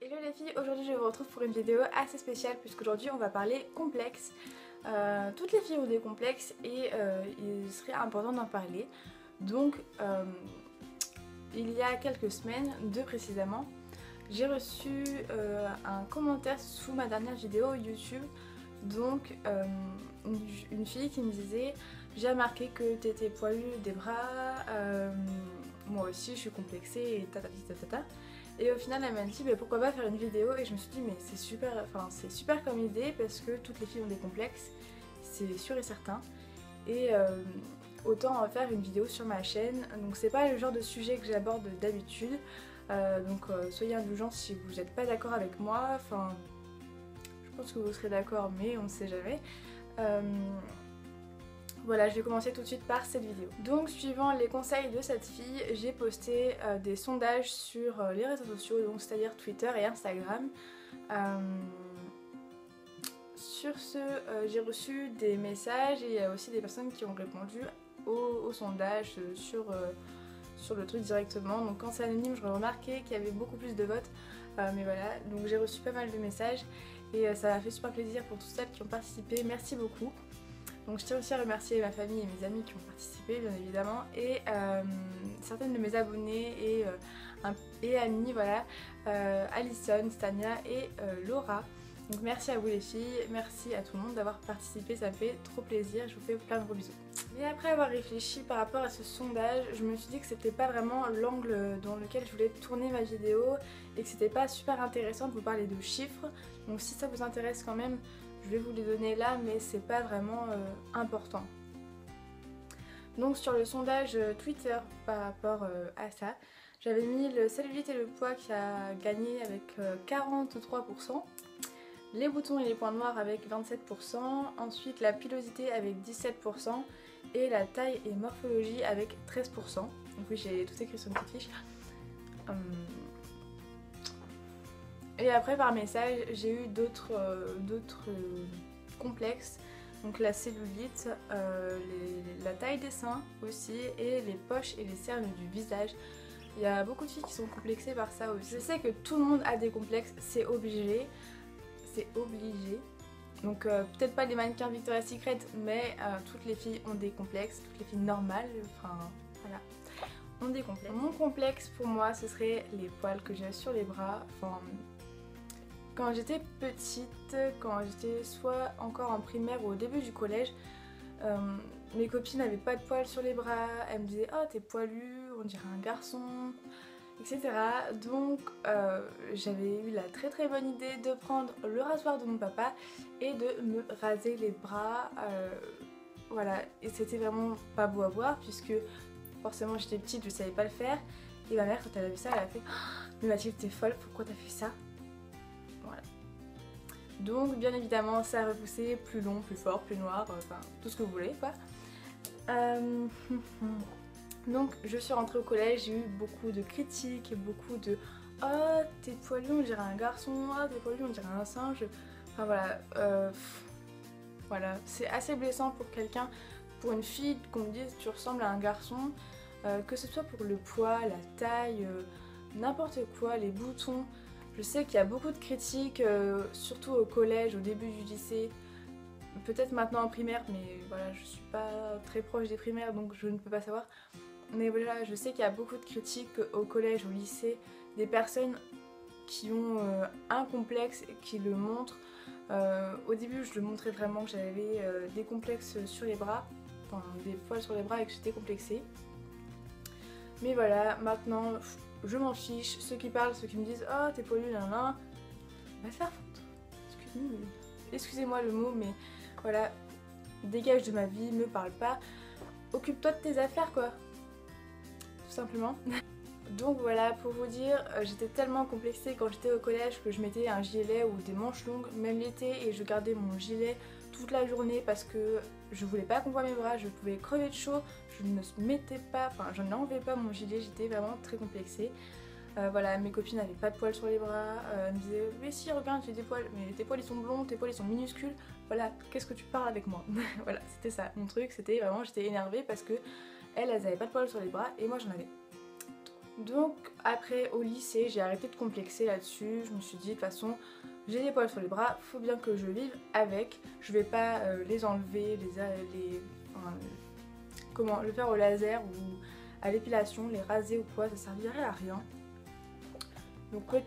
Hello les filles, aujourd'hui je vous retrouve pour une vidéo assez spéciale puisqu'aujourd'hui on va parler complexe. Toutes les filles ont des complexes et il serait important d'en parler. Donc il y a quelques semaines, deux précisément, j'ai reçu un commentaire sous ma dernière vidéo YouTube. Donc une fille qui me disait: j'ai remarqué que t'étais poilue des bras, moi aussi je suis complexée et tata. Et au final elle m'a dit pourquoi pas faire une vidéo, et je me suis dit mais c'est super comme idée parce que toutes les filles ont des complexes, c'est sûr et certain. Et autant en faire une vidéo sur ma chaîne. Donc c'est pas le genre de sujet que j'aborde d'habitude, donc soyez indulgents si vous n'êtes pas d'accord avec moi, enfin je pense que vous serez d'accord mais on ne sait jamais. Voilà, je vais commencer tout de suite par cette vidéo. Donc suivant les conseils de cette fille, j'ai posté des sondages sur les réseaux sociaux, donc c'est-à-dire Twitter et Instagram. Sur ce, j'ai reçu des messages et il y a aussi des personnes qui ont répondu au sondage sur le truc directement. Donc quand c'est anonyme, je remarquais qu'il y avait beaucoup plus de votes, mais voilà, donc j'ai reçu pas mal de messages et ça m'a fait super plaisir pour toutes celles qui ont participé, merci beaucoup. Donc je tiens aussi à remercier ma famille et mes amis qui ont participé bien évidemment, et certaines de mes abonnés et amis, voilà, Alison, Stania et Laura. Donc merci à vous les filles, merci à tout le monde d'avoir participé, ça me fait trop plaisir, je vous fais plein de gros bisous. Mais après avoir réfléchi par rapport à ce sondage, je me suis dit que c'était pas vraiment l'angle dans lequel je voulais tourner ma vidéo et que c'était pas super intéressant de vous parler de chiffres. Donc si ça vous intéresse quand même, je vais vous les donner là, mais c'est pas vraiment important. Donc sur le sondage Twitter par rapport à ça, j'avais mis le cellulite et le poids qui a gagné avec 43%, les boutons et les points noirs avec 27%, ensuite la pilosité avec 17% et la taille et morphologie avec 13%. Donc oui, j'ai tout écrit sur une petite fiche. Et après par message j'ai eu d'autres complexes, donc la cellulite, la taille des seins aussi, et les poches et les cernes du visage. Il y a beaucoup de filles qui sont complexées par ça aussi. Je sais que tout le monde a des complexes, c'est obligé. Donc peut-être pas les mannequins Victoria's Secret, mais toutes les filles ont des complexes, toutes les filles normales, enfin voilà, ont des complexes. Mon complexe pour moi ce serait les poils que j'ai sur les bras. Enfin, quand j'étais petite, quand j'étais soit encore en primaire ou au début du collège, mes copines n'avaient pas de poils sur les bras, elles me disaient oh t'es poilue, on dirait un garçon, etc. Donc j'avais eu la très bonne idée de prendre le rasoir de mon papa et de me raser les bras, voilà, et c'était vraiment pas beau à voir puisque forcément j'étais petite, je savais pas le faire, et ma mère quand elle a vu ça elle a fait oh, mais Mathilde t'es folle, pourquoi t'as fait ça? Voilà. Donc bien évidemment ça a repoussé, plus long, plus fort, plus noir, enfin tout ce que vous voulez quoi. Donc je suis rentrée au collège, j'ai eu beaucoup de critiques, beaucoup de oh t'es poilue on dirait un garçon, oh t'es poilue on dirait un singe. Enfin voilà, voilà, c'est assez blessant pour quelqu'un, pour une fille qu'on me dise tu ressembles à un garçon, que ce soit pour le poids, la taille, n'importe quoi, les boutons. Je sais qu'il y a beaucoup de critiques, surtout au collège, au début du lycée, peut-être maintenant en primaire, mais voilà, je suis pas très proche des primaires donc je ne peux pas savoir. Mais voilà, je sais qu'il y a beaucoup de critiques au collège, au lycée, des personnes qui ont un complexe et qui le montrent. Au début, je le montrais vraiment que j'avais des complexes sur les bras, enfin des poils sur les bras et que j'étais complexée. Mais voilà, maintenant, je m'en fiche. Ceux qui parlent, ceux qui me disent « Oh, t'es poilue, nan, va te faire foutre. » Excusez-moi le mot, mais voilà, dégage de ma vie, me parle pas. Occupe-toi de tes affaires, quoi. Tout simplement. Donc voilà, pour vous dire, j'étais tellement complexée quand j'étais au collège que je mettais un gilet ou des manches longues, même l'été, et je gardais mon gilet toute la journée parce que je voulais pas qu'on voit mes bras, je pouvais crever de chaud, je ne mettais pas, enfin je n'enlevais pas mon gilet, j'étais vraiment très complexée. Voilà, mes copines n'avaient pas de poils sur les bras, elles me disaient mais si regarde j'ai des poils, mais tes poils ils sont blonds, tes poils ils sont minuscules, voilà, qu'est-ce que tu parles avec moi? Voilà, c'était ça, mon truc, c'était vraiment, j'étais énervée parce que elles avaient pas de poils sur les bras et moi j'en avais. Donc après au lycée j'ai arrêté de complexer là-dessus, je me suis dit de toute façon j'ai des poils sur les bras, faut bien que je vive avec, je vais pas les enlever, enfin, comment le faire au laser ou à l'épilation, les raser ou quoi, ça servirait à rien. Donc plus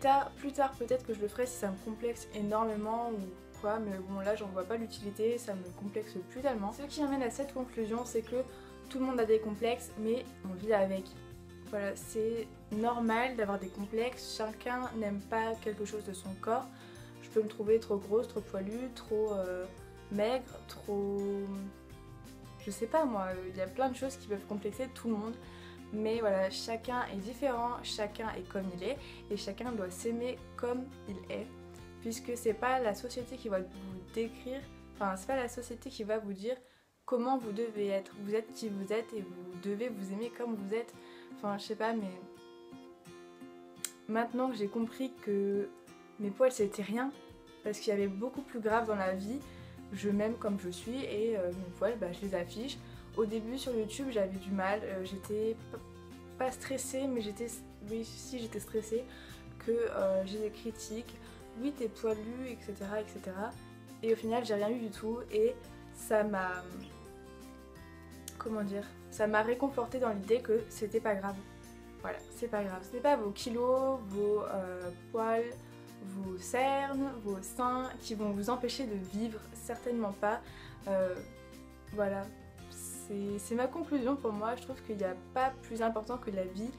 tard peut-être que je le ferai si ça me complexe énormément ou quoi, mais bon là j'en vois pas l'utilité, ça me complexe plus tellement. Ce qui m'amène à cette conclusion, c'est que tout le monde a des complexes mais on vit avec. Voilà, c'est normal d'avoir des complexes, chacun n'aime pas quelque chose de son corps. Je peux me trouver trop grosse, trop poilue, trop maigre, trop... Je sais pas moi, il y a plein de choses qui peuvent complexer tout le monde. Mais voilà, chacun est différent, chacun est comme il est et chacun doit s'aimer comme il est. Puisque c'est pas la société qui va vous décrire, enfin c'est pas la société qui va vous dire comment vous devez être. Vous êtes qui vous êtes et vous devez vous aimer comme vous êtes. Enfin je sais pas, mais maintenant que j'ai compris que mes poils c'était rien, parce qu'il y avait beaucoup plus grave dans la vie, je m'aime comme je suis et mes poils bah, je les affiche. Au début sur YouTube j'avais du mal, j'étais pas stressée mais j'étais stressée que j'ai des critiques, oui t'es poilue etc etc. Et au final j'ai rien eu du tout et ça m'a, comment dire, ça m'a réconfortée dans l'idée que c'était pas grave. Voilà, c'est pas grave, ce n'est pas vos kilos, vos poils, vos cernes, vos seins qui vont vous empêcher de vivre, certainement pas. Voilà, c'est ma conclusion pour moi, je trouve qu'il n'y a pas plus important que la vie.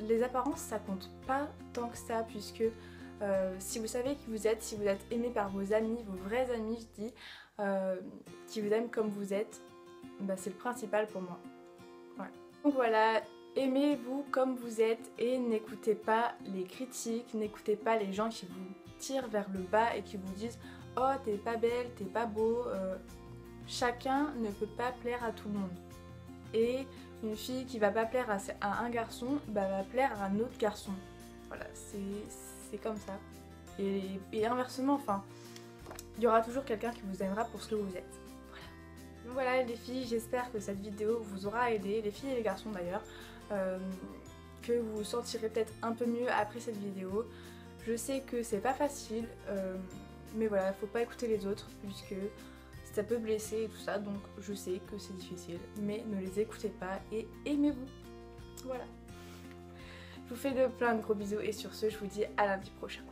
Les apparences ça compte pas tant que ça puisque si vous savez qui vous êtes, si vous êtes aimé par vos amis, vos vrais amis je dis, qui vous aiment comme vous êtes, bah, c'est le principal pour moi. Ouais. Donc voilà, aimez-vous comme vous êtes et n'écoutez pas les critiques, n'écoutez pas les gens qui vous tirent vers le bas et qui vous disent « Oh t'es pas belle, t'es pas beau ». Chacun ne peut pas plaire à tout le monde. Et une fille qui va pas plaire à un garçon, bah, va plaire à un autre garçon. Voilà, c'est comme ça. Et inversement, enfin, il y aura toujours quelqu'un qui vous aimera pour ce que vous êtes. Voilà. Donc voilà les filles, j'espère que cette vidéo vous aura aidé, les filles et les garçons d'ailleurs, que vous vous sentirez peut-être un peu mieux après cette vidéo. Je sais que c'est pas facile, mais voilà, faut pas écouter les autres puisque ça peut blesser et tout ça, donc je sais que c'est difficile, mais ne les écoutez pas et aimez-vous. Voilà. Je vous fais plein de gros bisous et sur ce, je vous dis à lundi prochain.